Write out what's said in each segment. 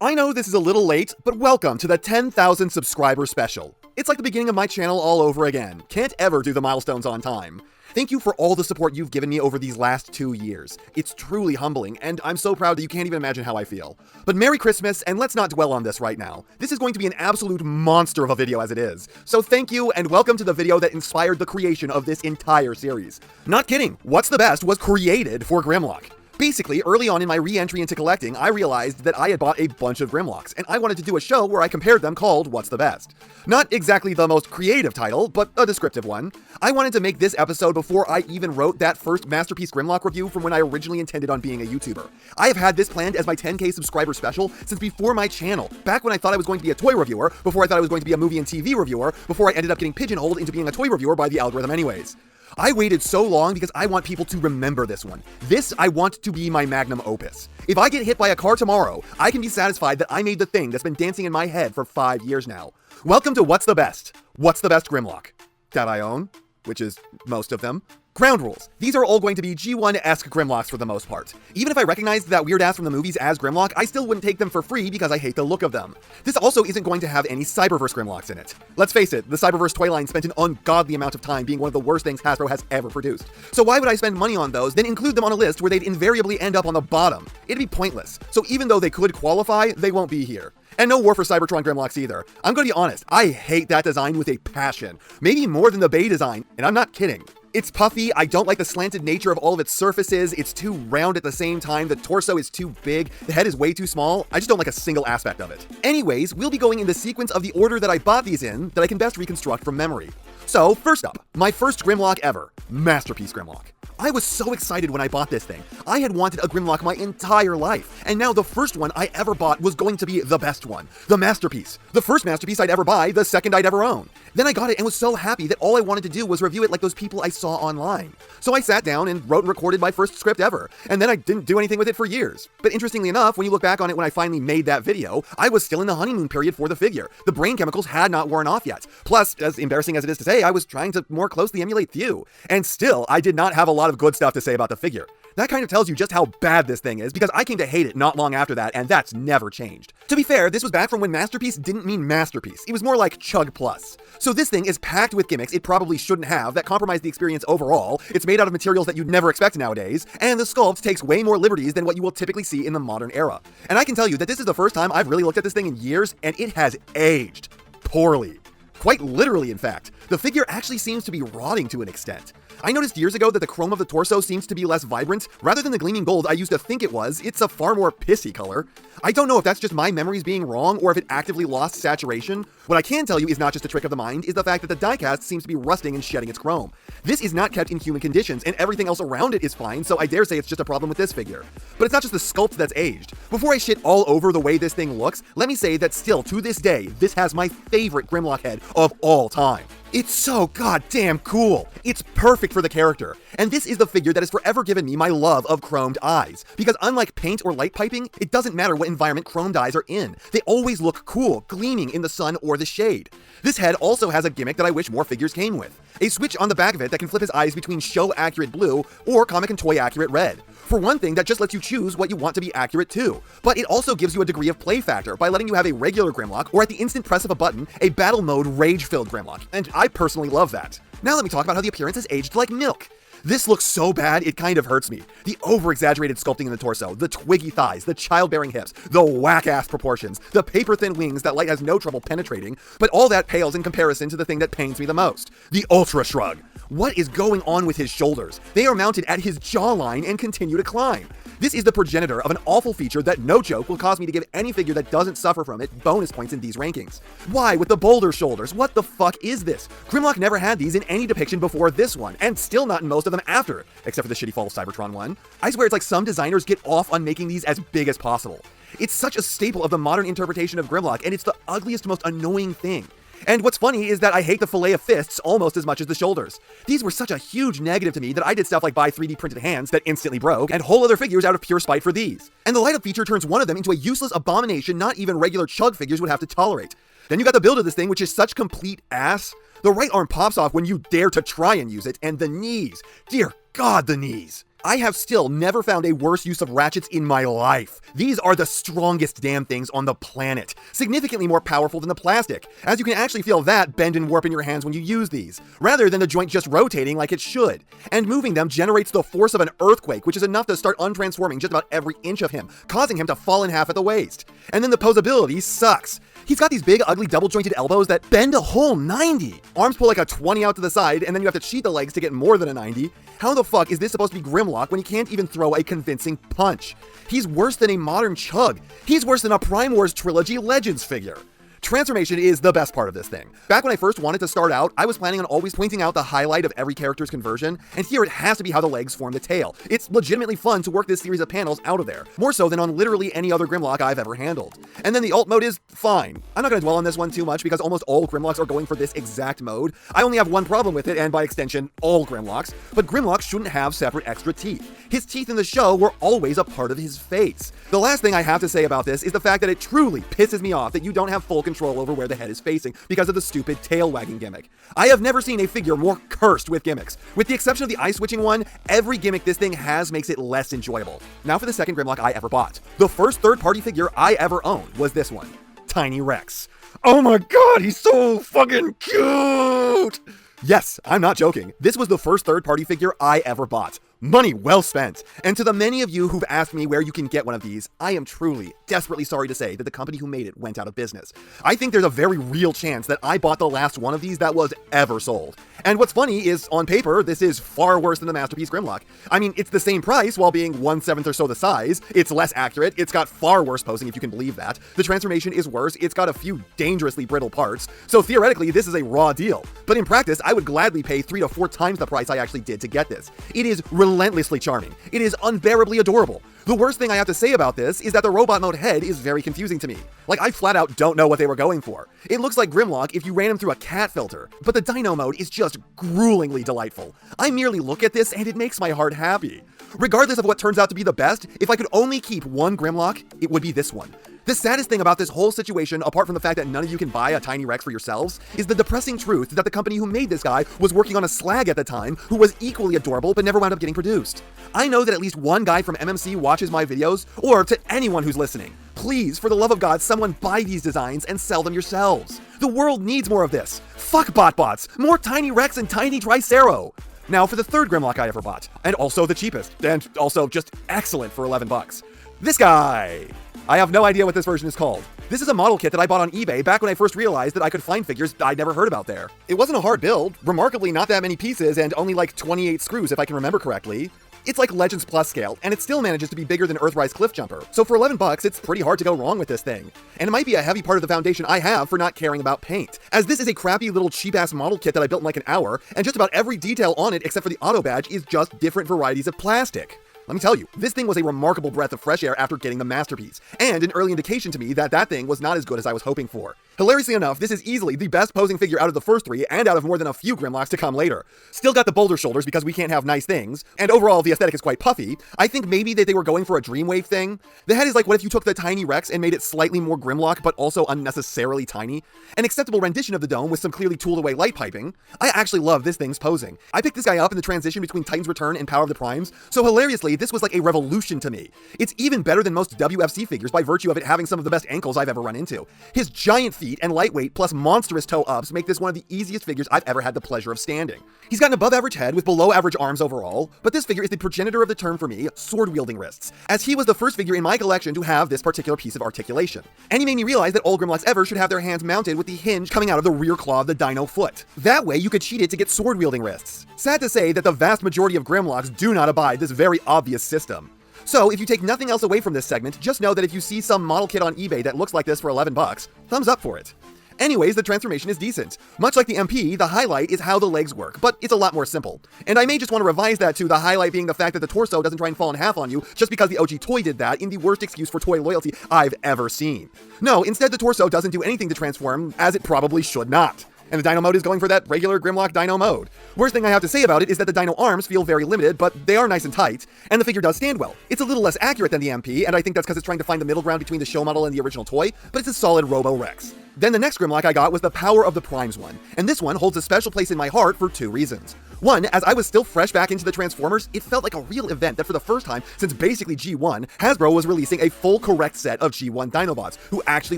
I know this is a little late, but welcome to the 10,000 subscriber special. It's like the beginning of my channel all over again. Can't ever do the milestones on time. Thank you for all the support you've given me over these last 2 years. It's truly humbling, and I'm so proud that you can't even imagine how I feel. But Merry Christmas, and let's not dwell on this right now. This is going to be an absolute monster of a video as it is. So thank you, and welcome to the video that inspired the creation of this entire series. Not kidding, What's the Best was created for Grimlock. Basically, early on in my re-entry into collecting, I realized that I had bought a bunch of Grimlocks, and I wanted to do a show where I compared them called What's the Best. Not exactly the most creative title, but a descriptive one. I wanted to make this episode before I even wrote that first Masterpiece Grimlock review from when I originally intended on being a YouTuber. I have had this planned as my 10K subscriber special since before my channel, back when I thought I was going to be a toy reviewer, before I thought I was going to be a movie and TV reviewer, before I ended up getting pigeonholed into being a toy reviewer by the algorithm anyways. I waited so long because I want people to remember this one. This I want to be my magnum opus. If I get hit by a car tomorrow, I can be satisfied that I made the thing that's been dancing in my head for 5 years now. Welcome to What's the Best? What's the Best Grimlock? That I own, which is most of them. Ground rules. These are all going to be G1-esque Grimlocks for the most part. Even if I recognized that weird ass from the movies as Grimlock, I still wouldn't take them for free because I hate the look of them. This also isn't going to have any Cyberverse Grimlocks in it. Let's face it, the Cyberverse toy line spent an ungodly amount of time being one of the worst things Hasbro has ever produced. So why would I spend money on those, then include them on a list where they'd invariably end up on the bottom? It'd be pointless. So even though they could qualify, they won't be here. And no War for Cybertron Grimlocks either. I'm gonna be honest, I hate that design with a passion. Maybe more than the Bay design, and I'm not kidding. It's puffy, I don't like the slanted nature of all of its surfaces, it's too round at the same time, the torso is too big, the head is way too small, I just don't like a single aspect of it. Anyways, we'll be going in the sequence of the order that I bought these in that I can best reconstruct from memory. So, first up, my first Grimlock ever, Masterpiece Grimlock. I was so excited when I bought this thing. I had wanted a Grimlock my entire life, and now the first one I ever bought was going to be the best one, the Masterpiece. The first Masterpiece I'd ever buy, the second I'd ever own. Then I got it and was so happy that all I wanted to do was review it like those people I saw online. So I sat down and wrote and recorded my first script ever, and then I didn't do anything with it for years. But interestingly enough, when you look back on it when I finally made that video, I was still in the honeymoon period for the figure. The brain chemicals had not worn off yet. Plus, as embarrassing as it is to say, I was trying to more closely emulate Thew. And still, I did not have a lot of good stuff to say about the figure. That kind of tells you just how bad this thing is, because I came to hate it not long after that, and that's never changed. To be fair, this was back from when Masterpiece didn't mean masterpiece. It was more like Chug Plus. So this thing is packed with gimmicks it probably shouldn't have that compromise the experience overall, it's made out of materials that you'd never expect nowadays, and the sculpt takes way more liberties than what you will typically see in the modern era. And I can tell you that this is the first time I've really looked at this thing in years, and it has aged poorly. Quite literally, in fact. The figure actually seems to be rotting to an extent. I noticed years ago that the chrome of the torso seems to be less vibrant. Rather than the gleaming gold I used to think it was, it's a far more pissy color. I don't know if that's just my memories being wrong or if it actively lost saturation. What I can tell you is not just a trick of the mind, is the fact that the diecast seems to be rusting and shedding its chrome. This is not kept in human conditions, and everything else around it is fine, so I dare say it's just a problem with this figure. But it's not just the sculpt that's aged. Before I shit all over the way this thing looks, let me say that still, to this day, this has my favorite Grimlock head of all time. It's so goddamn cool. It's perfect for the character. And this is the figure that has forever given me my love of chromed eyes. Because unlike paint or light piping, it doesn't matter what environment chromed eyes are in. They always look cool, gleaming in the sun or the shade. This head also has a gimmick that I wish more figures came with. A switch on the back of it that can flip his eyes between show-accurate blue or comic and toy-accurate red. For one thing, that just lets you choose what you want to be accurate to. But it also gives you a degree of play factor by letting you have a regular Grimlock, or at the instant press of a button, a battle mode rage-filled Grimlock. And I personally love that. Now let me talk about how the appearance has aged like milk. This looks so bad, it kind of hurts me. The over-exaggerated sculpting in the torso, the twiggy thighs, the childbearing hips, the whack-ass proportions, the paper-thin wings that light has no trouble penetrating, but all that pales in comparison to the thing that pains me the most, the Ultra Shrug. What is going on with his shoulders? They are mounted at his jawline and continue to climb. This is the progenitor of an awful feature that, no joke, will cause me to give any figure that doesn't suffer from it bonus points in these rankings. Why with the boulder shoulders? What the fuck is this? Grimlock never had these in any depiction before this one, and still not in most of them after, except for the shitty Fall of Cybertron one. I swear it's like some designers get off on making these as big as possible. It's such a staple of the modern interpretation of Grimlock, and it's the ugliest, most annoying thing. And what's funny is that I hate the fillet of fists almost as much as the shoulders. These were such a huge negative to me that I did stuff like buy 3D printed hands that instantly broke, and whole other figures out of pure spite for these. And the light up feature turns one of them into a useless abomination not even regular Chug figures would have to tolerate. Then you got the build of this thing, which is such complete ass. The right arm pops off when you dare to try and use it, and the knees. Dear God, the knees. I have still never found a worse use of ratchets in my life. These are the strongest damn things on the planet, significantly more powerful than the plastic, as you can actually feel that bend and warp in your hands when you use these, rather than the joint just rotating like it should. And moving them generates the force of an earthquake, which is enough to start untransforming just about every inch of him, causing him to fall in half at the waist. And then the posability sucks. He's got these big, ugly, double-jointed elbows that bend a whole 90. Arms pull like a 20 out to the side, and then you have to cheat the legs to get more than a 90. How the fuck is this supposed to be Grimlock when he can't even throw a convincing punch? He's worse than a modern Chug. He's worse than a Prime Wars Trilogy Legends figure. Transformation is the best part of this thing. Back when I first wanted to start out, I was planning on always pointing out the highlight of every character's conversion, and here it has to be how the legs form the tail. It's legitimately fun to work this series of panels out of there, more so than on literally any other Grimlock I've ever handled. And then the alt mode is fine. I'm not going to dwell on this one too much because almost all Grimlocks are going for this exact mode. I only have one problem with it, and by extension, all Grimlocks, but Grimlock shouldn't have separate extra teeth. His teeth in the show were always a part of his face. The last thing I have to say about this is the fact that it truly pisses me off that you don't have full control over where the head is facing because of the stupid tail wagging gimmick. I have never seen a figure more cursed with gimmicks. With the exception of the eye switching one, every gimmick this thing has makes it less enjoyable. Now for the second Grimlock I ever bought. The first third-party figure I ever owned was this one, Tiny Rex. Oh my god, he's so fucking cute! Yes, I'm not joking. This was the first third-party figure I ever bought. Money well spent. And to the many of you who've asked me where you can get one of these, I am truly, desperately sorry to say that the company who made it went out of business. I think there's a very real chance that I bought the last one of these that was ever sold. And what's funny is, on paper, this is far worse than the Masterpiece Grimlock. I mean, it's the same price while being 1/7 or so the size. It's less accurate. It's got far worse posing, if you can believe that. The transformation is worse. It's got a few dangerously brittle parts. So theoretically, this is a raw deal. But in practice, I would gladly pay 3 to 4 times the price I actually did to get this. It is relentlessly charming. It is unbearably adorable. The worst thing I have to say about this is that the robot mode head is very confusing to me. Like, I flat out don't know what they were going for. It looks like Grimlock if you ran him through a cat filter, but the dino mode is just gruelingly delightful. I merely look at this and it makes my heart happy. Regardless of what turns out to be the best, if I could only keep one Grimlock, it would be this one. The saddest thing about this whole situation, apart from the fact that none of you can buy a Tiny Rex for yourselves, is the depressing truth that the company who made this guy was working on a slag at the time who was equally adorable but never wound up getting produced. I know that at least one guy from MMC watches my videos, or to anyone who's listening, please, for the love of God, someone buy these designs and sell them yourselves. The world needs more of this. Fuck BotBots, more Tiny Rex and Tiny Tricero. Now for the third Grimlock I ever bought, and also the cheapest, and also just excellent for 11 bucks. This guy! I have no idea what this version is called. This is a model kit that I bought on eBay back when I first realized that I could find figures I'd never heard about there. It wasn't a hard build, remarkably not that many pieces and only like 28 screws if I can remember correctly. It's like Legends Plus scale, and it still manages to be bigger than Earthrise Cliffjumper. So for 11 bucks, it's pretty hard to go wrong with this thing. And it might be a heavy part of the foundation I have for not caring about paint, as this is a crappy little cheap-ass model kit that I built in like an hour, and just about every detail on it except for the auto badge is just different varieties of plastic. Let me tell you, this thing was a remarkable breath of fresh air after getting the Masterpiece, and an early indication to me that that thing was not as good as I was hoping for. Hilariously enough, this is easily the best posing figure out of the first 3, and out of more than a few Grimlocks to come later. Still got the boulder shoulders because we can't have nice things, and overall the aesthetic is quite puffy. I think maybe that they were going for a Dreamwave thing. The head is like, what if you took the Tiny Rex and made it slightly more Grimlock, but also unnecessarily tiny? An acceptable rendition of the dome with some clearly tooled away light piping. I actually love this thing's posing. I picked this guy up in the transition between Titan's Return and Power of the Primes, so hilariously, this was like a revolution to me. It's even better than most WFC figures by virtue of it having some of the best ankles I've ever run into. His giant feet and lightweight plus monstrous toe ups make this one of the easiest figures I've ever had the pleasure of standing. He's got an above average head with below average arms overall, but this figure is the progenitor of the term for me, sword wielding wrists, as he was the first figure in my collection to have this particular piece of articulation. And he made me realize that all Grimlocks ever should have their hands mounted with the hinge coming out of the rear claw of the dino foot. That way you could cheat it to get sword wielding wrists. Sad to say that the vast majority of Grimlocks do not abide this very obvious system. So if you take nothing else away from this segment, just know that if you see some model kit on eBay that looks like this for 11 bucks, thumbs up for it. Anyways, the transformation is decent. Much like the MP, the highlight is how the legs work, but it's a lot more simple. And I may just want to revise that to the highlight being the fact that the torso doesn't try and fall in half on you just because the OG toy did that in the worst excuse for toy loyalty I've ever seen. No, instead the torso doesn't do anything to transform, as it probably should not. And the dino mode is going for that regular Grimlock dino mode. Worst thing I have to say about it is that the dino arms feel very limited, but they are nice and tight, and the figure does stand well. It's a little less accurate than the MP, and I think that's because it's trying to find the middle ground between the show model and the original toy, but it's a solid Robo-Rex. Then the next Grimlock I got was the Power of the Primes one, and this one holds a special place in my heart for 2 reasons. One, as I was still fresh back into the Transformers, it felt like a real event that for the first time since basically G1, Hasbro was releasing a full correct set of G1 Dinobots who actually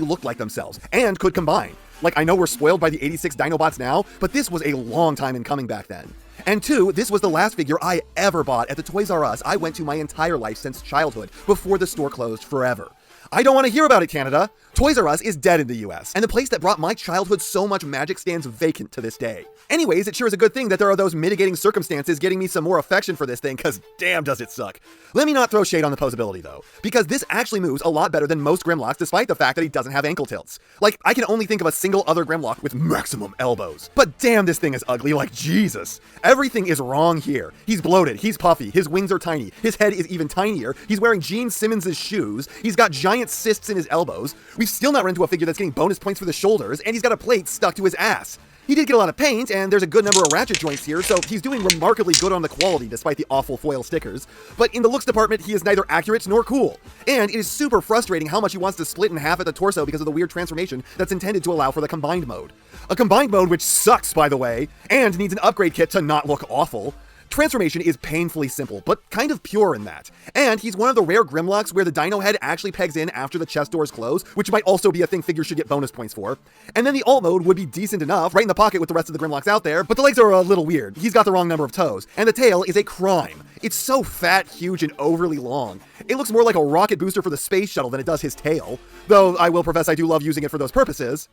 looked like themselves and could combine. Like, I know we're spoiled by the 86 Dinobots now, but this was a long time in coming back then. And two, this was the last figure I ever bought at the Toys R Us I went to my entire life since childhood, before the store closed forever. I don't want to hear about it, Canada! Toys R Us is dead in the US, and the place that brought my childhood so much magic stands vacant to this day. Anyways, it sure is a good thing that there are those mitigating circumstances getting me some more affection for this thing, cause damn does it suck. Let me not throw shade on the posability though, because this actually moves a lot better than most Grimlocks despite the fact that he doesn't have ankle tilts. Like, I can only think of a single other Grimlock with maximum elbows. But damn, this thing is ugly like Jesus. Everything is wrong here. He's bloated, he's puffy, his wings are tiny, his head is even tinier, he's wearing Gene Simmons' shoes, he's got giant cysts in his elbows, we've still not run into a figure that's getting bonus points for the shoulders, and he's got a plate stuck to his ass. He did get a lot of paint, and there's a good number of ratchet joints here, so he's doing remarkably good on the quality despite the awful foil stickers. But in the looks department, he is neither accurate nor cool. And it is super frustrating how much he wants to split in half at the torso because of the weird transformation that's intended to allow for the combined mode. A combined mode which sucks, by the way, and needs an upgrade kit to not look awful. Transformation is painfully simple, but kind of pure in that. And he's one of the rare Grimlocks where the dino head actually pegs in after the chest doors close, which might also be a thing figures should get bonus points for. And then the alt mode would be decent enough, right in the pocket with the rest of the Grimlocks out there, but the legs are a little weird. He's got the wrong number of toes, and the tail is a crime. It's so fat, huge, and overly long. It looks more like a rocket booster for the space shuttle than it does his tail, though I will profess I do love using it for those purposes.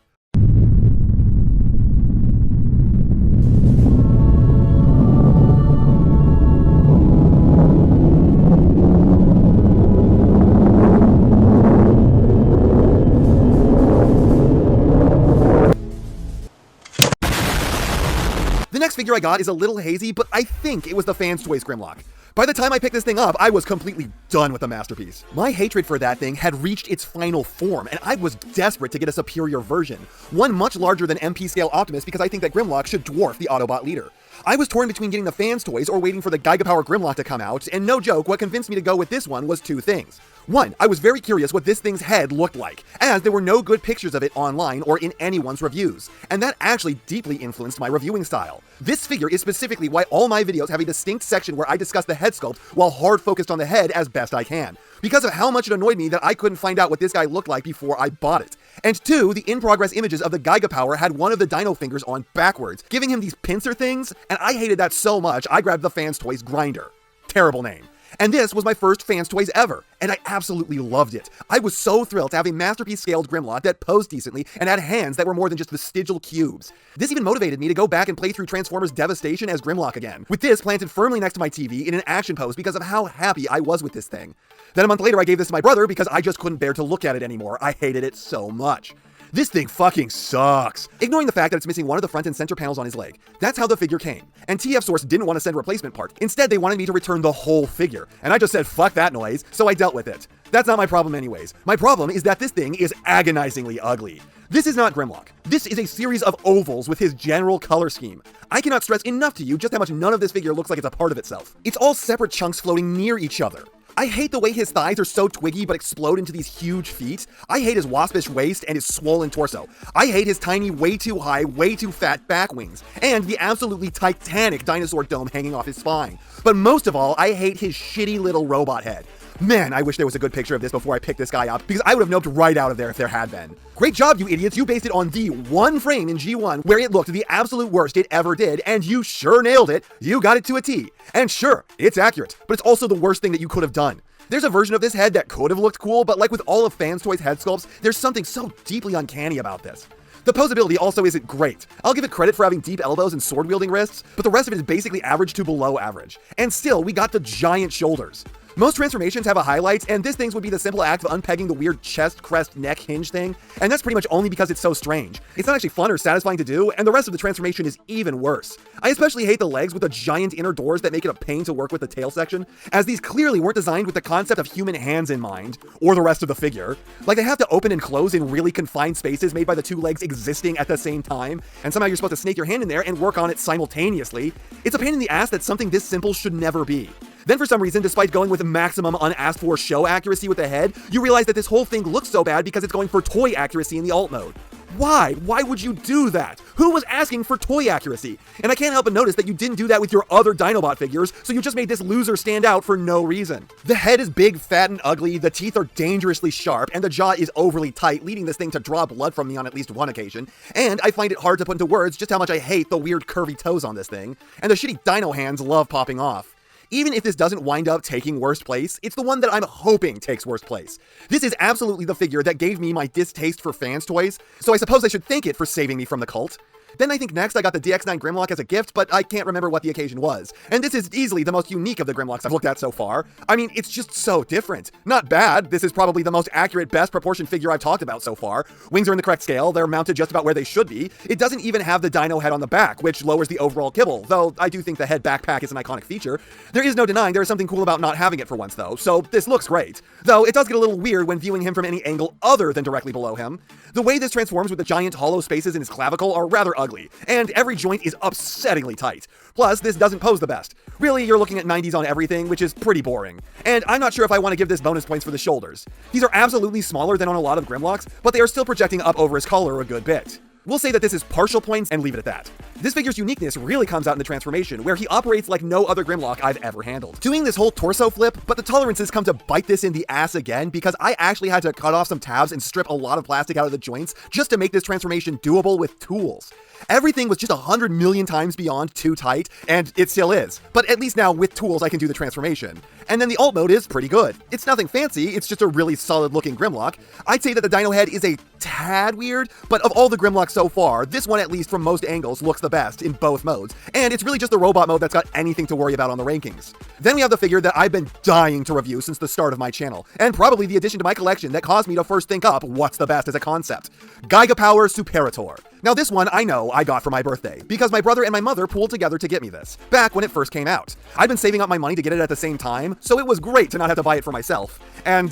The next figure I got is a little hazy, but I think it was the FansToys Grimlock. By the time I picked this thing up, I was completely done with the masterpiece. My hatred for that thing had reached its final form, and I was desperate to get a superior version. One much larger than MP scale Optimus because I think that Grimlock should dwarf the Autobot leader. I was torn between getting the FansToys or waiting for the Gigapower Grimlock to come out, and no joke, what convinced me to go with this one was two things. One, I was very curious what this thing's head looked like, as there were no good pictures of it online or in anyone's reviews, and that actually deeply influenced my reviewing style. This figure is specifically why all my videos have a distinct section where I discuss the head sculpt while hard focused on the head as best I can, because of how much it annoyed me that I couldn't find out what this guy looked like before I bought it. And two, the in-progress images of the Gigapower had one of the dino fingers on backwards, giving him these pincer things, and I hated that so much I grabbed the FansToys Grinder. Terrible name. And this was my first FansToys ever, and I absolutely loved it. I was so thrilled to have a masterpiece-scaled Grimlock that posed decently and had hands that were more than just vestigial cubes. This even motivated me to go back and play through Transformers Devastation as Grimlock again, with this planted firmly next to my TV in an action pose because of how happy I was with this thing. Then a month later I gave this to my brother because I just couldn't bear to look at it anymore. I hated it so much. This thing fucking sucks. Ignoring the fact that it's missing one of the front and center panels on his leg. That's how the figure came. And TF Source didn't want to send a replacement part. Instead, they wanted me to return the whole figure. And I just said, fuck that noise, so I dealt with it. That's not my problem anyways. My problem is that this thing is agonizingly ugly. This is not Grimlock. This is a series of ovals with his general color scheme. I cannot stress enough to you just how much none of this figure looks like it's a part of itself. It's all separate chunks floating near each other. I hate the way his thighs are so twiggy but explode into these huge feet. I hate his waspish waist and his swollen torso. I hate his tiny, way too high, way too fat back wings, and the absolutely titanic dinosaur dome hanging off his spine. But most of all, I hate his shitty little robot head. Man, I wish there was a good picture of this before I picked this guy up, because I would have noped right out of there if there had been. Great job, you idiots. You based it on the one frame in G1 where it looked the absolute worst it ever did, and you sure nailed it. You got it to a T. And sure, it's accurate, but it's also the worst thing that you could have done. There's a version of this head that could have looked cool, but like with all of FansToys head sculpts, there's something so deeply uncanny about this. The posability also isn't great. I'll give it credit for having deep elbows and sword-wielding wrists, but the rest of it is basically average to below average. And still, we got the giant shoulders. Most transformations have a highlight, and this thing's would be the simple act of unpegging the weird chest, crest, neck hinge thing, and that's pretty much only because it's so strange. It's not actually fun or satisfying to do, and the rest of the transformation is even worse. I especially hate the legs with the giant inner doors that make it a pain to work with the tail section, as these clearly weren't designed with the concept of human hands in mind, or the rest of the figure. Like, they have to open and close in really confined spaces made by the two legs existing at the same time, and somehow you're supposed to snake your hand in there and work on it simultaneously. It's a pain in the ass that something this simple should never be. Then for some reason, despite going with maximum unasked for show accuracy with the head, you realize that this whole thing looks so bad because it's going for toy accuracy in the alt mode. Why? Why would you do that? Who was asking for toy accuracy? And I can't help but notice that you didn't do that with your other Dinobot figures, so you just made this loser stand out for no reason. The head is big, fat, and ugly, the teeth are dangerously sharp, and the jaw is overly tight, leading this thing to draw blood from me on at least one occasion. And I find it hard to put into words just how much I hate the weird curvy toes on this thing, and the shitty dino hands love popping off. Even if this doesn't wind up taking worst place, it's the one that I'm hoping takes worst place. This is absolutely the figure that gave me my distaste for FansToys, so I suppose I should thank it for saving me from the cult. Then I think next I got the DX9 Grimlock as a gift, but I can't remember what the occasion was. And this is easily the most unique of the Grimlocks I've looked at so far. I mean, it's just so different. Not bad, this is probably the most accurate, best proportioned figure I've talked about so far. Wings are in the correct scale, they're mounted just about where they should be. It doesn't even have the dino head on the back, which lowers the overall kibble, though I do think the head backpack is an iconic feature. There is no denying there is something cool about not having it for once though, so this looks great. Though it does get a little weird when viewing him from any angle other than directly below him. The way this transforms with the giant hollow spaces in his clavicle are rather ugly, and every joint is upsettingly tight. Plus, this doesn't pose the best. Really, you're looking at 90s on everything, which is pretty boring. And I'm not sure if I want to give this bonus points for the shoulders. These are absolutely smaller than on a lot of Grimlocks, but they are still projecting up over his collar a good bit. We'll say that this is partial points and leave it at that. This figure's uniqueness really comes out in the transformation, where he operates like no other Grimlock I've ever handled. Doing this whole torso flip, but the tolerances come to bite this in the ass again because I actually had to cut off some tabs and strip a lot of plastic out of the joints just to make this transformation doable with tools. Everything was just 100 million times beyond too tight, and it still is. But at least now, with tools, I can do the transformation. And then the alt mode is pretty good. It's nothing fancy, it's just a really solid looking Grimlock. I'd say that the dino head is a tad weird, but of all the Grimlocks so far, this one at least from most angles looks the best in both modes. And it's really just the robot mode that's got anything to worry about on the rankings. Then we have the figure that I've been dying to review since the start of my channel, and probably the addition to my collection that caused me to first think up what's the best as a concept. Gigapower Superator. Now this one I know I got for my birthday, because my brother and my mother pooled together to get me this, back when it first came out. I'd been saving up my money to get it at the same time, so it was great to not have to buy it for myself. And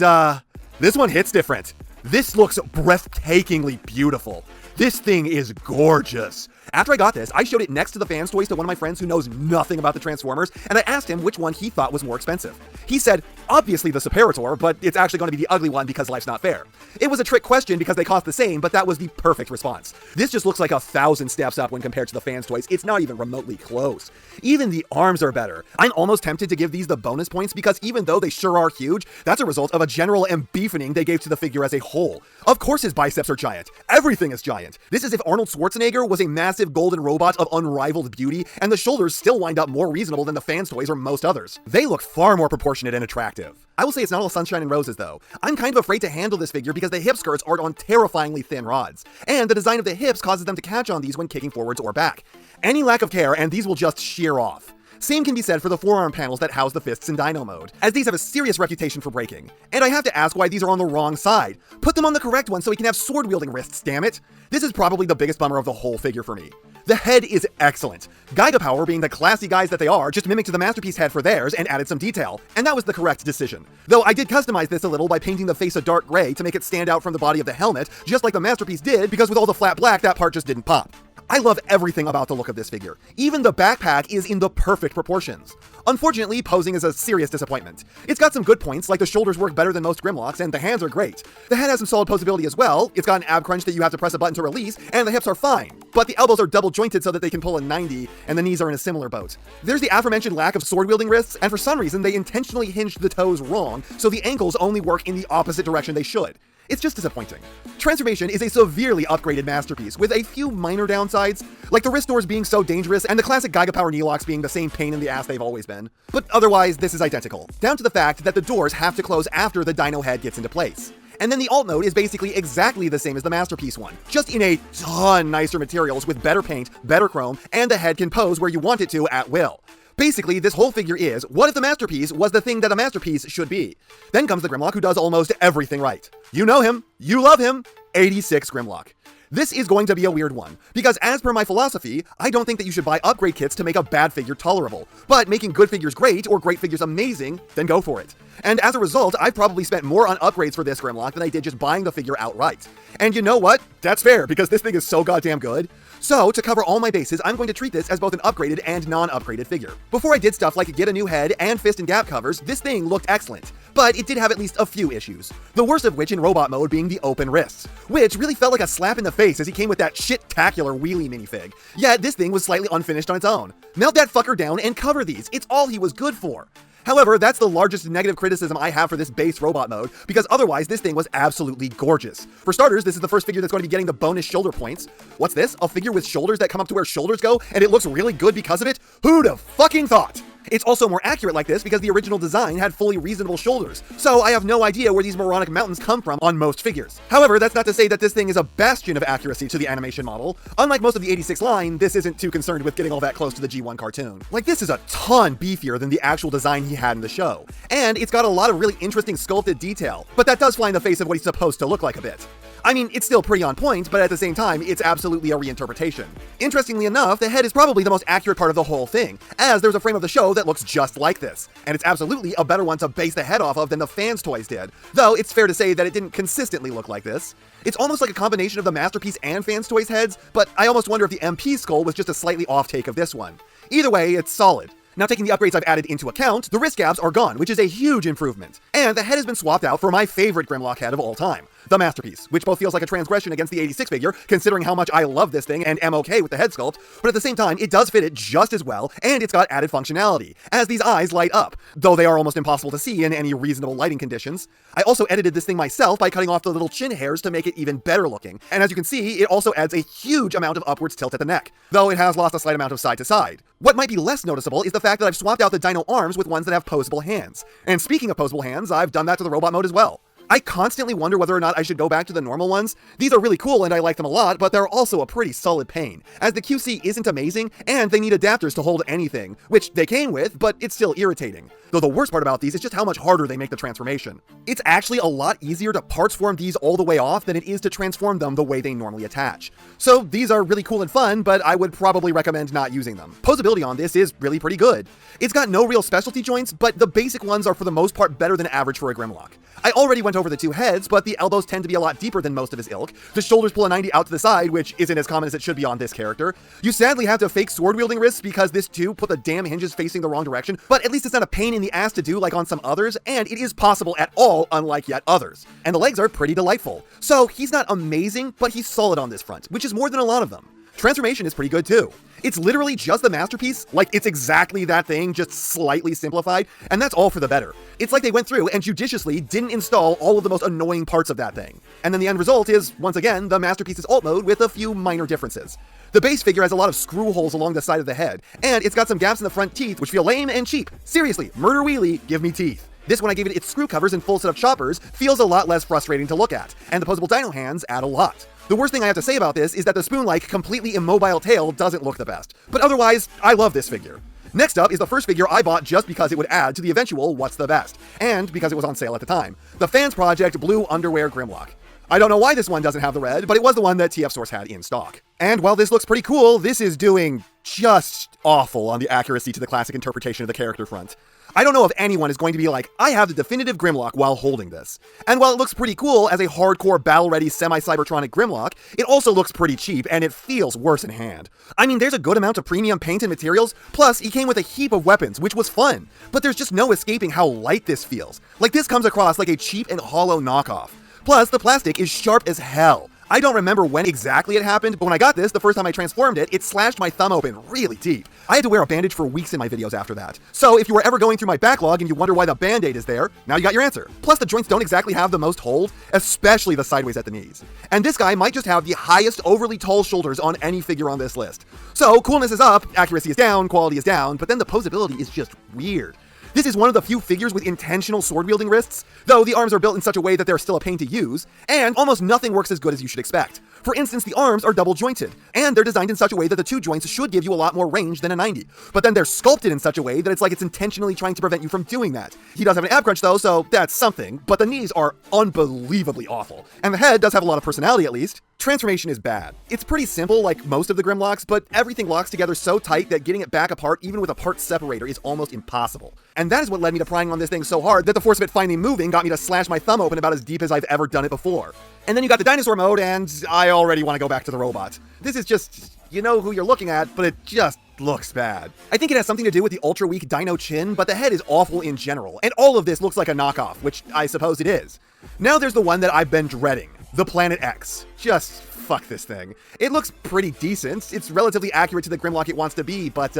this one hits different. This looks breathtakingly beautiful. This thing is gorgeous. After I got this, I showed it next to the FansToys to one of my friends who knows nothing about the Transformers, and I asked him which one he thought was more expensive. He said, obviously the Superator, but it's actually going to be the ugly one because life's not fair. It was a trick question because they cost the same, but that was the perfect response. This just looks like 1,000 steps up when compared to the FansToys. It's not even remotely close. Even the arms are better. I'm almost tempted to give these the bonus points because even though they sure are huge, that's a result of a general embeefening they gave to the figure as a whole. Of course his biceps are giant. Everything is giant. This is if Arnold Schwarzenegger was a massive golden robot of unrivaled beauty, and the shoulders still wind up more reasonable than the FansToys or most others. They look far more proportionate and attractive. I will say it's not all sunshine and roses though. I'm kind of afraid to handle this figure because the hip skirts are on terrifyingly thin rods, and the design of the hips causes them to catch on these when kicking forwards or back. Any lack of care and these will just shear off. Same can be said for the forearm panels that house the fists in Dino mode, as these have a serious reputation for breaking. And I have to ask why these are on the wrong side. Put them on the correct one so he can have sword-wielding wrists, damn it! This is probably the biggest bummer of the whole figure for me. The head is excellent. Gigapower, being the classy guys that they are, just mimicked the Masterpiece head for theirs and added some detail, and that was the correct decision. Though I did customize this a little by painting the face a dark gray to make it stand out from the body of the helmet, just like the Masterpiece did, because with all the flat black, that part just didn't pop. I love everything about the look of this figure. Even the backpack is in the perfect proportions. Unfortunately, posing is a serious disappointment. It's got some good points, like the shoulders work better than most Grimlocks, and the hands are great. The head has some solid posability as well, it's got an ab crunch that you have to press a button to release, and the hips are fine. But the elbows are double jointed so that they can pull a 90, and the knees are in a similar boat. There's the aforementioned lack of sword-wielding wrists, and for some reason they intentionally hinged the toes wrong, so the ankles only work in the opposite direction they should. It's just disappointing. Transformation is a severely upgraded masterpiece, with a few minor downsides, like the wrist doors being so dangerous and the classic Gigapower knee locks being the same pain in the ass they've always been. But otherwise, this is identical, down to the fact that the doors have to close after the dino head gets into place. And then the alt mode is basically exactly the same as the Masterpiece one, just in a ton nicer materials with better paint, better chrome, and the head can pose where you want it to at will. Basically, this whole figure is, what if the Masterpiece was the thing that a Masterpiece should be? Then comes the Grimlock who does almost everything right. You know him, you love him, 86 Grimlock. This is going to be a weird one, because as per my philosophy, I don't think that you should buy upgrade kits to make a bad figure tolerable, but making good figures great or great figures amazing, then go for it. And as a result, I've probably spent more on upgrades for this Grimlock than I did just buying the figure outright. And you know what? That's fair, because this thing is so goddamn good. So, to cover all my bases, I'm going to treat this as both an upgraded and non-upgraded figure. Before I did stuff like get a new head and fist and gap covers, this thing looked excellent. but it did have at least a few issues. The worst of which in robot mode being the open wrists, which really felt like a slap in the face as he came with that shit-tacular wheelie minifig. Yet this thing was slightly unfinished on its own. Melt that fucker down and cover these, it's all he was good for. However, that's the largest negative criticism I have for this base robot mode, because otherwise this thing was absolutely gorgeous. For starters, this is the first figure that's going to be getting the bonus shoulder points. What's this? A figure with shoulders that come up to where shoulders go, and it looks really good because of it? Who'd have fucking thought? It's also more accurate like this because the original design had fully reasonable shoulders, so I have no idea where these moronic mountains come from on most figures. However, that's not to say that this thing is a bastion of accuracy to the animation model. Unlike most of the 86 line, this isn't too concerned with getting all that close to the G1 cartoon. Like, this is a ton beefier than the actual design he had in the show, and it's got a lot of really interesting sculpted detail, but that does fly in the face of what he's supposed to look like a bit. I mean, it's still pretty on point, but at the same time, it's absolutely a reinterpretation. Interestingly enough, the head is probably the most accurate part of the whole thing, as there's a frame of the show that looks just like this, and it's absolutely a better one to base the head off of than the FansToys did, though it's fair to say that it didn't consistently look like this. It's almost like a combination of the Masterpiece and FansToys heads, but I almost wonder if the MP skull was just a slightly off take of this one. Either way, it's solid. Now, taking the upgrades I've added into account, the wrist gaps are gone, which is a huge improvement. And the head has been swapped out for my favorite Grimlock head of all time, the Masterpiece, which both feels like a transgression against the 86 figure, considering how much I love this thing and am okay with the head sculpt, but at the same time, it does fit it just as well, and it's got added functionality, as these eyes light up, though they are almost impossible to see in any reasonable lighting conditions. I also edited this thing myself by cutting off the little chin hairs to make it even better looking, and as you can see, it also adds a huge amount of upwards tilt at the neck, though it has lost a slight amount of side to side. What might be less noticeable is the fact that I've swapped out the dino arms with ones that have posable hands. And speaking of posable hands, I've done that to the robot mode as well. I constantly wonder whether or not I should go back to the normal ones. These are really cool and I like them a lot, but they're also a pretty solid pain, as the QC isn't amazing and they need adapters to hold anything, which they came with, but it's still irritating. Though the worst part about these is just how much harder they make the transformation. It's actually a lot easier to parts form these all the way off than it is to transform them the way they normally attach. So these are really cool and fun, but I would probably recommend not using them. Posability on this is really pretty good. It's got no real specialty joints, but the basic ones are for the most part better than average for a Grimlock. I already went over the two heads, but the elbows tend to be a lot deeper than most of his ilk. The shoulders pull a 90 out to the side, which isn't as common as it should be on this character. You sadly have to fake sword-wielding wrists because this too put the damn hinges facing the wrong direction, but at least it's not a pain in the ass to do like on some others, and it is possible at all, unlike yet others. And the legs are pretty delightful. So he's not amazing, but he's solid on this front, which is more than a lot of them. Transformation is pretty good too. It's literally just the Masterpiece, like it's exactly that thing, just slightly simplified, and that's all for the better. It's like they went through and judiciously didn't install all of the most annoying parts of that thing. And then the end result is, once again, the Masterpiece's alt mode with a few minor differences. The base figure has a lot of screw holes along the side of the head, and it's got some gaps in the front teeth which feel lame and cheap. Seriously, murder wheelie, give me teeth. This one I gave it its screw covers and full set of choppers feels a lot less frustrating to look at, and the posable dino hands add a lot. The worst thing I have to say about this is that the spoon-like, completely immobile tail doesn't look the best, but otherwise, I love this figure. Next up is the first figure I bought just because it would add to the eventual What's the Best, and because it was on sale at the time, the Fansproject Blue Underwear Grimlock. I don't know why this one doesn't have the red, but it was the one that TF Source had in stock. And while this looks pretty cool, this is doing just awful on the accuracy to the classic interpretation of the character front. I don't know if anyone is going to be like, I have the definitive Grimlock while holding this. And while it looks pretty cool as a hardcore battle-ready semi-cybertronic Grimlock, it also looks pretty cheap and it feels worse in hand. I mean, there's a good amount of premium paint and materials, plus he came with a heap of weapons, which was fun, but there's just no escaping how light this feels. Like this comes across like a cheap and hollow knockoff. Plus, the plastic is sharp as hell. I don't remember when exactly it happened, but when I got this, the first time I transformed it, it slashed my thumb open really deep. I had to wear a bandage for weeks in my videos after that. So if you were ever going through my backlog and you wonder why the band-aid is there, now you got your answer. Plus the joints don't exactly have the most hold, especially the sideways at the knees. And this guy might just have the highest overly tall shoulders on any figure on this list. So coolness is up, accuracy is down, quality is down, but then the posability is just weird. This is one of the few figures with intentional sword-wielding wrists, though the arms are built in such a way that they're still a pain to use, and almost nothing works as good as you should expect. For instance, the arms are double-jointed, and they're designed in such a way that the two joints should give you a lot more range than a 90, but then they're sculpted in such a way that it's like it's intentionally trying to prevent you from doing that. He does have an ab crunch though, so that's something, but the knees are unbelievably awful, and the head does have a lot of personality at least. Transformation is bad. It's pretty simple like most of the Grimlocks, but everything locks together so tight that getting it back apart even with a part separator is almost impossible. And that is what led me to prying on this thing so hard that the force of it finally moving got me to slash my thumb open about as deep as I've ever done it before. And then you got the dinosaur mode, and I already want to go back to the robot. This is just, you know who you're looking at, but it just looks bad. I think it has something to do with the ultra-weak dino chin, but the head is awful in general, and all of this looks like a knockoff, which I suppose it is. Now there's the one that I've been dreading, the Planet X. Just fuck this thing. It looks pretty decent, it's relatively accurate to the Grimlock it wants to be, but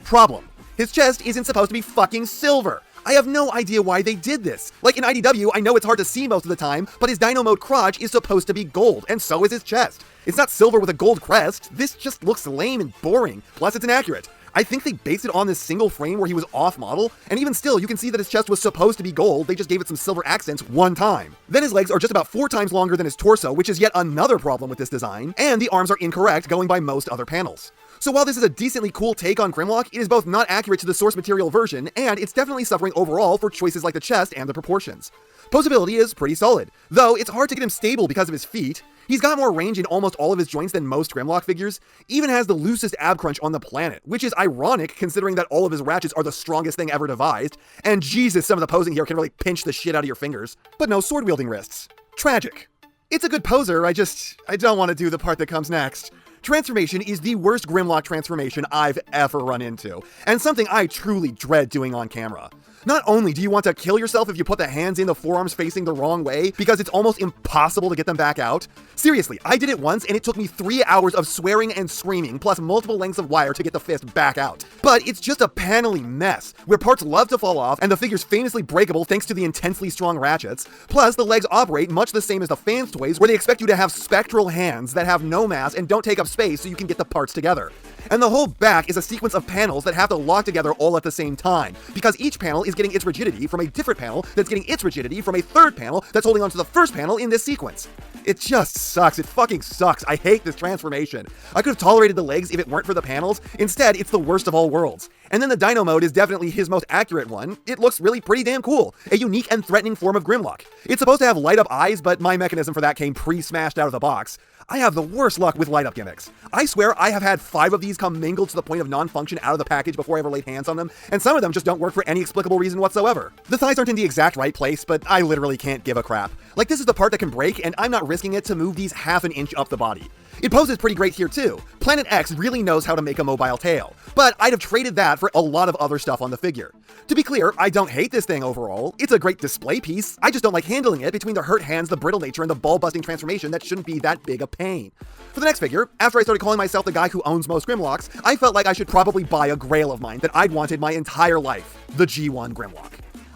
problem. His chest isn't supposed to be fucking silver. I have no idea why they did this. Like in IDW, I know it's hard to see most of the time, but his Dino Mode crotch is supposed to be gold, and so is his chest. It's not silver with a gold crest. This just looks lame and boring, plus it's inaccurate. I think they based it on this single frame where he was off-model, and even still, you can see that his chest was supposed to be gold, they just gave it some silver accents one time. Then his legs are just about 4 times longer than his torso, which is yet another problem with this design, and the arms are incorrect going by most other panels. So while this is a decently cool take on Grimlock, it is both not accurate to the source material version, and it's definitely suffering overall for choices like the chest and the proportions. Posability is pretty solid, though it's hard to get him stable because of his feet. He's got more range in almost all of his joints than most Grimlock figures, even has the loosest ab crunch on the planet, which is ironic considering that all of his ratchets are the strongest thing ever devised, and Jesus, some of the posing here can really pinch the shit out of your fingers. But no sword-wielding wrists. Tragic. It's a good poser, I don't want to do the part that comes next. Transformation is the worst Grimlock transformation I've ever run into, and something I truly dread doing on camera. Not only do you want to kill yourself if you put the hands in the forearms facing the wrong way, because it's almost impossible to get them back out. Seriously, I did it once and it took me 3 hours of swearing and screaming, plus multiple lengths of wire to get the fist back out. But it's just a paneling mess, where parts love to fall off, and the figure's famously breakable thanks to the intensely strong ratchets. Plus, the legs operate much the same as the FansToys, where they expect you to have spectral hands that have no mass and don't take up space so you can get the parts together. And the whole back is a sequence of panels that have to lock together all at the same time, because each panel is getting its rigidity from a different panel that's getting its rigidity from a third panel that's holding onto the first panel in this sequence. It just sucks. It fucking sucks. I hate this transformation. I could have tolerated the legs if it weren't for the panels. Instead, it's the worst of all worlds. And then the Dino Mode is definitely his most accurate one. It looks really pretty damn cool. A unique and threatening form of Grimlock. It's supposed to have light-up eyes, but my mechanism for that came pre-smashed out of the box. I have the worst luck with light-up gimmicks. I swear I have had 5 of these come mingled to the point of non-function out of the package before I ever laid hands on them, and some of them just don't work for any explicable reason whatsoever. The thighs aren't in the exact right place, but I literally can't give a crap. Like, this is the part that can break, and I'm not risking it to move these half an inch up the body. It poses pretty great here too. Planet X really knows how to make a mobile tail, but I'd have traded that for a lot of other stuff on the figure. To be clear, I don't hate this thing overall. It's a great display piece. I just don't like handling it between the hurt hands, the brittle nature, and the ball-busting transformation that shouldn't be that big a pain. For the next figure, after I started calling myself the guy who owns most Grimlocks, I felt like I should probably buy a grail of mine that I'd wanted my entire life, the G1 Grimlock.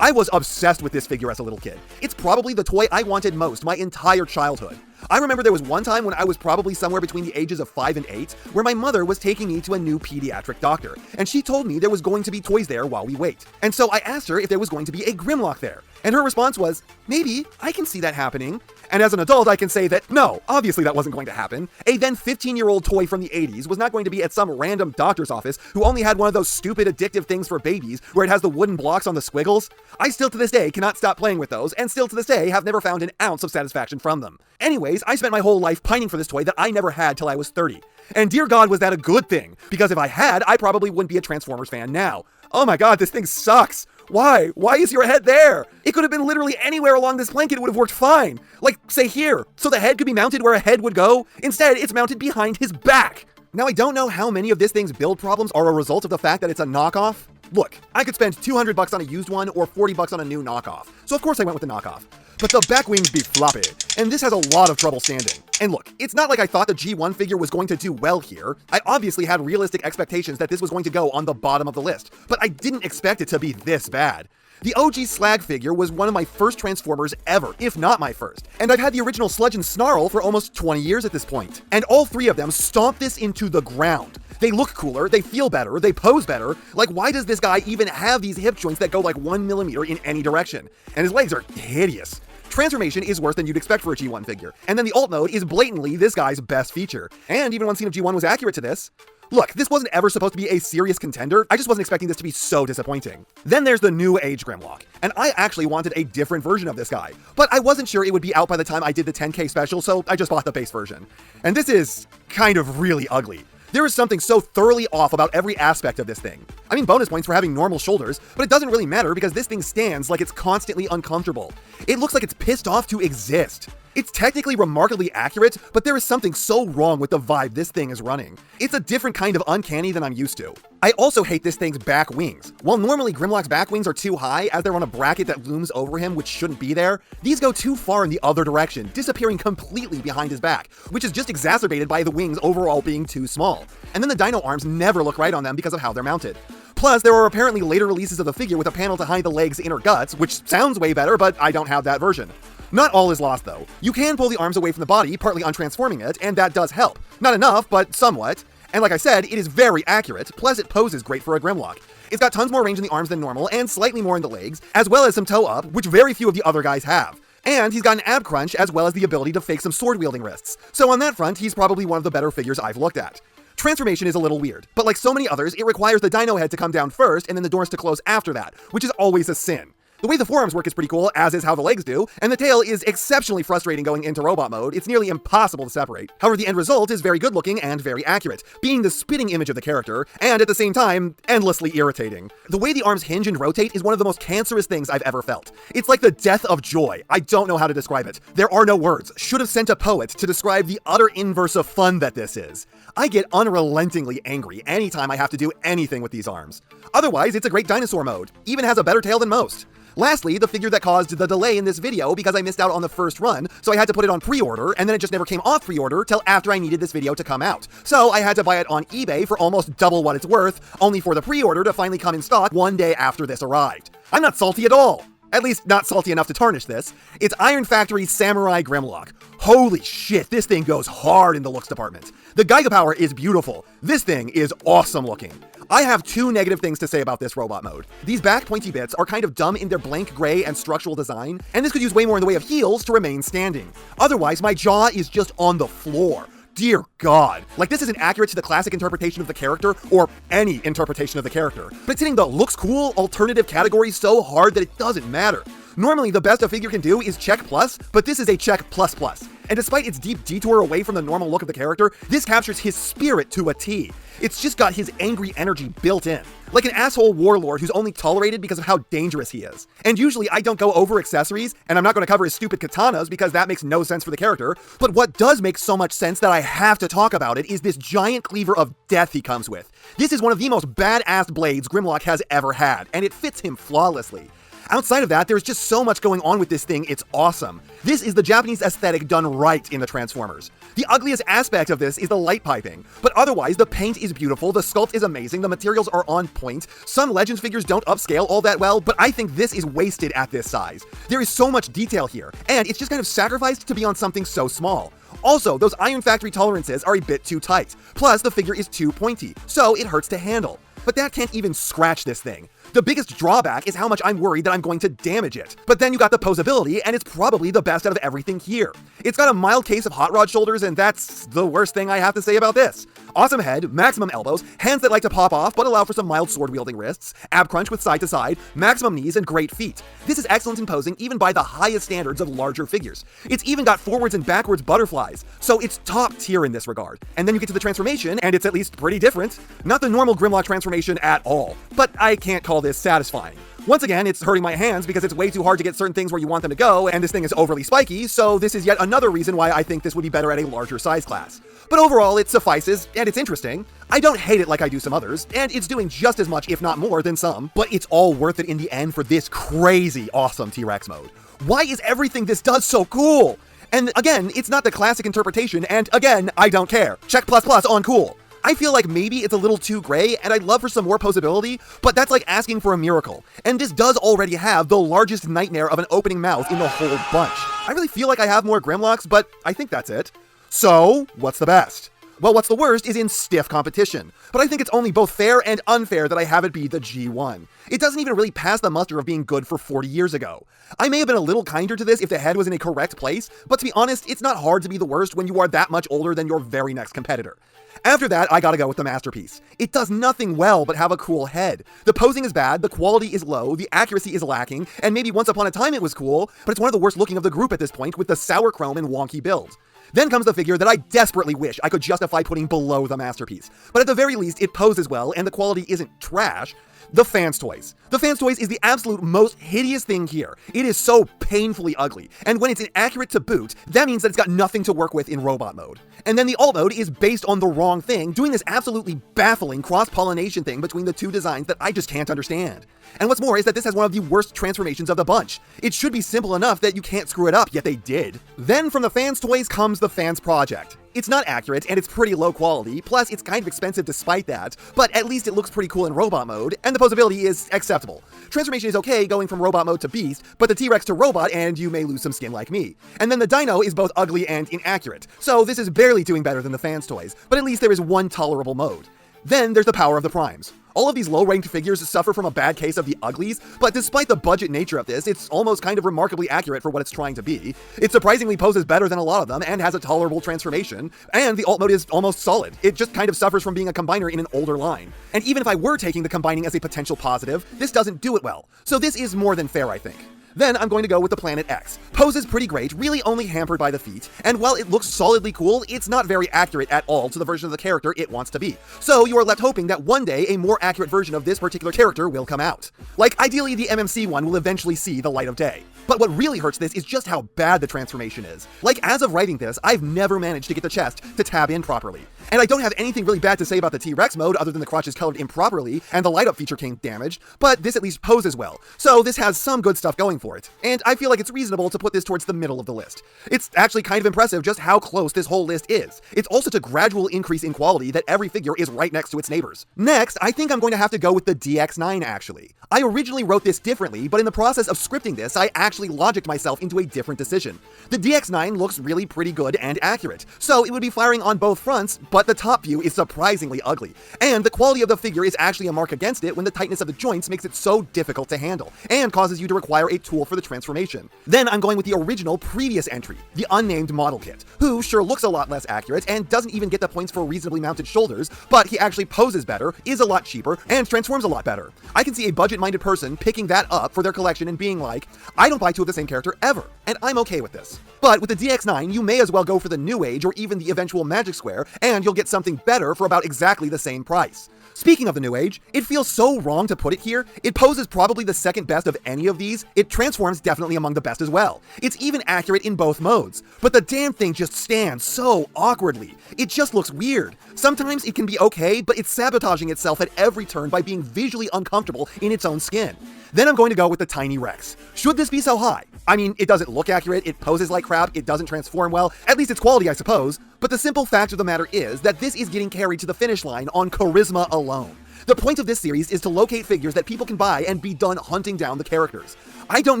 I was obsessed with this figure as a little kid. It's probably the toy I wanted most my entire childhood. I remember there was one time when I was probably somewhere between the ages of 5 and 8, where my mother was taking me to a new pediatric doctor, and she told me there was going to be toys there while we wait. And so I asked her if there was going to be a Grimlock there, and her response was, "Maybe, I can see that happening." And as an adult, I can say that, no, obviously that wasn't going to happen. A then 15-year-old toy from the 80s was not going to be at some random doctor's office who only had one of those stupid addictive things for babies where it has the wooden blocks on the squiggles. I still to this day cannot stop playing with those, and still to this day have never found an ounce of satisfaction from them. Anyways, I spent my whole life pining for this toy that I never had till I was 30. And dear God, was that a good thing, because if I had, I probably wouldn't be a Transformers fan now. Oh my God, this thing sucks. Why? Why is your head there? It could have been literally anywhere along this plank and it would have worked fine. Like, say here, so the head could be mounted where a head would go. Instead, it's mounted behind his back. Now, I don't know how many of this thing's build problems are a result of the fact that it's a knockoff. Look, I could spend $200 on a used one or $40 on a new knockoff. So of course I went with the knockoff. But the back wings be floppy, and this has a lot of trouble standing. And look, it's not like I thought the G1 figure was going to do well here. I obviously had realistic expectations that this was going to go on the bottom of the list, but I didn't expect it to be this bad. The OG Slag figure was one of my first Transformers ever, if not my first, and I've had the original Sludge and Snarl for almost 20 years at this point. And all 3 of them stomp this into the ground. They look cooler, they feel better, they pose better. Like, why does this guy even have these hip joints that go like 1 millimeter in any direction? And his legs are hideous. Transformation is worse than you'd expect for a G1 figure, and then the alt mode is blatantly this guy's best feature. And even one scene of G1 was accurate to this. Look, this wasn't ever supposed to be a serious contender, I just wasn't expecting this to be so disappointing. Then there's the new Age Grimlock, and I actually wanted a different version of this guy, but I wasn't sure it would be out by the time I did the 10K special, so I just bought the base version. And this is kind of really ugly. There is something so thoroughly off about every aspect of this thing. I mean, bonus points for having normal shoulders, but it doesn't really matter because this thing stands like it's constantly uncomfortable. It looks like it's pissed off to exist. It's technically remarkably accurate, but there is something so wrong with the vibe this thing is running. It's a different kind of uncanny than I'm used to. I also hate this thing's back wings. While normally Grimlock's back wings are too high as they're on a bracket that looms over him which shouldn't be there, these go too far in the other direction, disappearing completely behind his back, which is just exacerbated by the wings overall being too small. And then the dino arms never look right on them because of how they're mounted. Plus, there are apparently later releases of the figure with a panel to hide the leg's inner guts, which sounds way better, but I don't have that version. Not all is lost though. You can pull the arms away from the body, partly untransforming it, and that does help. Not enough, but somewhat. And like I said, it is very accurate, plus it poses great for a Grimlock. It's got tons more range in the arms than normal, and slightly more in the legs, as well as some toe up, which very few of the other guys have. And he's got an ab crunch, as well as the ability to fake some sword-wielding wrists. So on that front, he's probably one of the better figures I've looked at. Transformation is a little weird, but like so many others, it requires the dino head to come down first and then the doors to close after that, which is always a sin. The way the forearms work is pretty cool, as is how the legs do, and the tail is exceptionally frustrating going into robot mode. It's nearly impossible to separate. However, the end result is very good looking and very accurate, being the spitting image of the character, and at the same time, endlessly irritating. The way the arms hinge and rotate is one of the most cancerous things I've ever felt. It's like the death of joy. I don't know how to describe it. There are no words. Should have sent a poet to describe the utter inverse of fun that this is. I get unrelentingly angry anytime I have to do anything with these arms. Otherwise, it's a great dinosaur mode. Even has a better tail than most. Lastly, the figure that caused the delay in this video because I missed out on the first run, so I had to put it on pre-order, and then it just never came off pre-order till after I needed this video to come out. So I had to buy it on eBay for almost double what it's worth, only for the pre-order to finally come in stock one day after this arrived. I'm not salty at all. At least not salty enough to tarnish this. It's Iron Factory's Samurai Grimlock. Holy shit, this thing goes hard in the looks department. The Gigapower is beautiful. This thing is awesome looking. I have two negative things to say about this robot mode. These back pointy bits are kind of dumb in their blank gray and structural design, and this could use way more in the way of heels to remain standing. Otherwise, my jaw is just on the floor. Dear God. Like, this isn't accurate to the classic interpretation of the character, or any interpretation of the character, but it's hitting the looks cool alternative category so hard that it doesn't matter. Normally, the best a figure can do is check plus, but this is a check plus plus. And despite its deep detour away from the normal look of the character, this captures his spirit to a T. It's just got his angry energy built in. Like an asshole warlord who's only tolerated because of how dangerous he is. And usually I don't go over accessories, and I'm not going to cover his stupid katanas because that makes no sense for the character, but what does make so much sense that I have to talk about it is this giant cleaver of death he comes with. This is one of the most badass blades Grimlock has ever had, and it fits him flawlessly. Outside of that, there's just so much going on with this thing, it's awesome. This is the Japanese aesthetic done right in the Transformers. The ugliest aspect of this is the light piping, but otherwise the paint is beautiful, the sculpt is amazing, the materials are on point. Some Legends figures don't upscale all that well, but I think this is wasted at this size. There is so much detail here, and it's just kind of sacrificed to be on something so small. Also, those Iron Factory tolerances are a bit too tight, plus the figure is too pointy, so it hurts to handle. But that can't even scratch this thing. The biggest drawback is how much I'm worried that I'm going to damage it. But then you got the posability, and it's probably the best out of everything here. It's got a mild case of hot rod shoulders, and that's the worst thing I have to say about this. Awesome head, maximum elbows, hands that like to pop off but allow for some mild sword-wielding wrists, ab crunch with side to side, maximum knees, and great feet. This is excellent in posing even by the highest standards of larger figures. It's even got forwards and backwards butterflies, so it's top tier in this regard. And then you get to the transformation, and it's at least pretty different. Not the normal Grimlock transformation at all, but I can't call this satisfying. Once again, it's hurting my hands because it's way too hard to get certain things where you want them to go, and this thing is overly spiky, so this is yet another reason why I think this would be better at a larger size class. But overall, it suffices, and it's interesting. I don't hate it like I do some others, and it's doing just as much, if not more, than some, but it's all worth it in the end for this crazy awesome T-Rex mode. Why is everything this does so cool? And again, it's not the classic interpretation, and again, I don't care. Check plus plus on cool. I feel like maybe it's a little too gray, and I'd love for some more posability, but that's like asking for a miracle. And this does already have the largest nightmare of an opening mouth in the whole bunch. I really feel like I have more Grimlocks, but I think that's it. So, what's the best? Well, what's the worst is in stiff competition, but I think it's only both fair and unfair that I have it be the G1. It doesn't even really pass the muster of being good for 40 years ago. I may have been a little kinder to this if the head was in a correct place, but to be honest, it's not hard to be the worst when you are that much older than your very next competitor. After that, I gotta go with the masterpiece. It does nothing well but have a cool head. The posing is bad, the quality is low, the accuracy is lacking, and maybe once upon a time it was cool, but it's one of the worst looking of the group at this point with the sour chrome and wonky build. Then comes the figure that I desperately wish I could justify putting below the masterpiece, but at the very least it poses well and the quality isn't trash. The FansToys. The FansToys is the absolute most hideous thing here. It is so painfully ugly, and when it's inaccurate to boot, that means that it's got nothing to work with in robot mode. And then the alt mode is based on the wrong thing, doing this absolutely baffling cross-pollination thing between the two designs that I just can't understand. And what's more is that this has one of the worst transformations of the bunch. It should be simple enough that you can't screw it up, yet they did. Then from the FansToys comes the Fansproject. It's not accurate, and it's pretty low quality, plus it's kind of expensive despite that, but at least it looks pretty cool in robot mode, and the posability is acceptable. Transformation is okay going from robot mode to beast, but the T-Rex to robot and you may lose some skin like me. And then the dino is both ugly and inaccurate, so this is barely doing better than the FansToys, but at least there is one tolerable mode. Then there's the power of the primes. All of these low-ranked figures suffer from a bad case of the uglies, but despite the budget nature of this, it's almost kind of remarkably accurate for what it's trying to be. It surprisingly poses better than a lot of them and has a tolerable transformation, and the alt mode is almost solid. It just kind of suffers from being a combiner in an older line. And even if I were taking the combining as a potential positive, this doesn't do it well. So this is more than fair, I think. Then I'm going to go with the Planet X. Poses pretty great, really only hampered by the feet, and while it looks solidly cool, it's not very accurate at all to the version of the character it wants to be. So you are left hoping that one day a more accurate version of this particular character will come out. Like, ideally the MMC one will eventually see the light of day. But what really hurts this is just how bad the transformation is. Like, as of writing this, I've never managed to get the chest to tab in properly. And I don't have anything really bad to say about the T-Rex mode other than the crotch is colored improperly and the light up feature came damaged, but this at least poses well. So this has some good stuff going for it. And I feel like it's reasonable to put this towards the middle of the list. It's actually kind of impressive just how close this whole list is. It's also such a gradual increase in quality that every figure is right next to its neighbors. Next, I think I'm going to have to go with the DX9 actually. I originally wrote this differently, but in the process of scripting this, I actually logicked myself into a different decision. The DX9 looks really pretty good and accurate, so it would be firing on both fronts, but the top view is surprisingly ugly. And the quality of the figure is actually a mark against it when the tightness of the joints makes it so difficult to handle, and causes you to require a tool for the transformation. Then I'm going with the original previous entry, the unnamed model kit, who sure looks a lot less accurate and doesn't even get the points for reasonably mounted shoulders, but he actually poses better, is a lot cheaper, and transforms a lot better. I can see a budget-minded person picking that up for their collection and being like, I don't buy two of the same character ever, and I'm okay with this. But with the DX9, you may as well go for the New Age or even the eventual Magic Square, and you'll get something better for about exactly the same price. Speaking of the New Age, it feels so wrong to put it here. It poses probably the second best of any of these. It transforms definitely among the best as well. It's even accurate in both modes. But the damn thing just stands so awkwardly. It just looks weird. Sometimes it can be okay, but it's sabotaging itself at every turn by being visually uncomfortable in its own skin. Then I'm going to go with the Tiny Rex. Should this be so high? I mean, it doesn't look accurate, it poses like crap, it doesn't transform well, at least it's quality I suppose, but the simple fact of the matter is that this is getting carried to the finish line on charisma alone. The point of this series is to locate figures that people can buy and be done hunting down the characters. I don't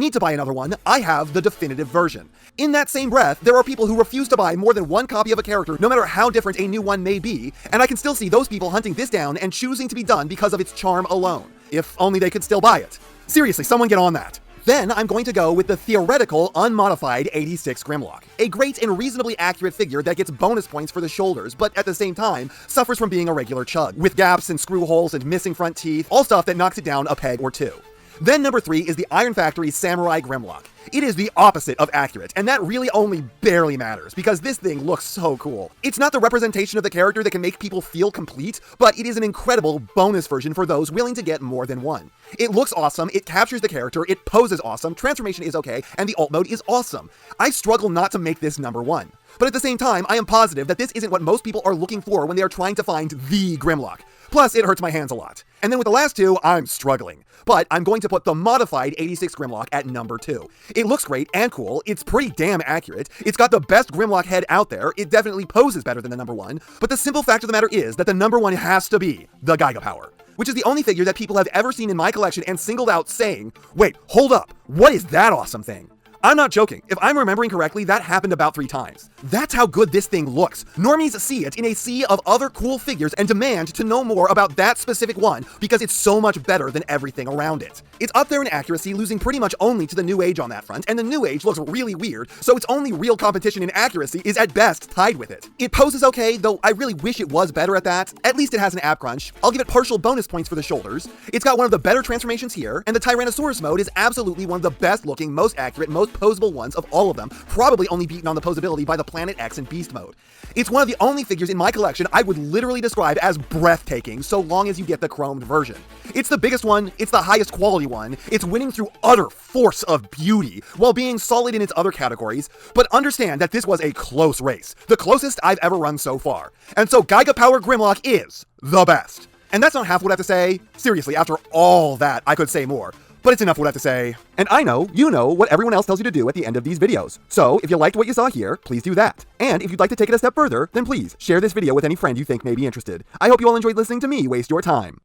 need to buy another one, I have the definitive version. In that same breath, there are people who refuse to buy more than one copy of a character no matter how different a new one may be, and I can still see those people hunting this down and choosing to be done because of its charm alone. If only they could still buy it. Seriously, someone get on that. Then I'm going to go with the theoretical, unmodified 86 Grimlock. A great and reasonably accurate figure that gets bonus points for the shoulders, but at the same time, suffers from being a regular chug, with gaps and screw holes and missing front teeth, all stuff that knocks it down a peg or two. Then number 3 is the Iron Factory Samurai Grimlock. It is the opposite of accurate, and that really only barely matters, because this thing looks so cool. It's not the representation of the character that can make people feel complete, but it is an incredible bonus version for those willing to get more than one. It looks awesome, it captures the character, it poses awesome, transformation is okay, and the alt mode is awesome. I struggle not to make this number 1. But at the same time, I am positive that this isn't what most people are looking for when they are trying to find the Grimlock. Plus, it hurts my hands a lot. And then with the last two, I'm struggling. But I'm going to put the modified 86 Grimlock at number 2. It looks great and cool, it's pretty damn accurate, it's got the best Grimlock head out there, it definitely poses better than the number 1, but the simple fact of the matter is that the number 1 has to be the Gigapower, which is the only figure that people have ever seen in my collection and singled out saying, wait, hold up, what is that awesome thing? I'm not joking. If I'm remembering correctly, that happened about 3 times. That's how good this thing looks. Normies see it in a sea of other cool figures and demand to know more about that specific one because it's so much better than everything around it. It's up there in accuracy, losing pretty much only to the New Age on that front, and the New Age looks really weird, so its only real competition in accuracy is at best tied with it. It poses okay, though I really wish it was better at that. At least it has an ab crunch. I'll give it partial bonus points for the shoulders. It's got one of the better transformations here, and the Tyrannosaurus mode is absolutely one of the best looking, most accurate, most most posable ones of all of them, probably only beaten on the posability by the Planet X in Beast Mode. It's one of the only figures in my collection I would literally describe as breathtaking so long as you get the chromed version. It's the biggest one, it's the highest quality one, it's winning through utter force of beauty while being solid in its other categories, but understand that this was a close race, the closest I've ever run so far. And so Gigapower Grimlock is the best. And that's not half what I have to say. Seriously, after all that, I could say more. But it's enough what I have to say. And I know, you know, what everyone else tells you to do at the end of these videos. So, if you liked what you saw here, please do that. And if you'd like to take it a step further, then please share this video with any friend you think may be interested. I hope you all enjoyed listening to me waste your time.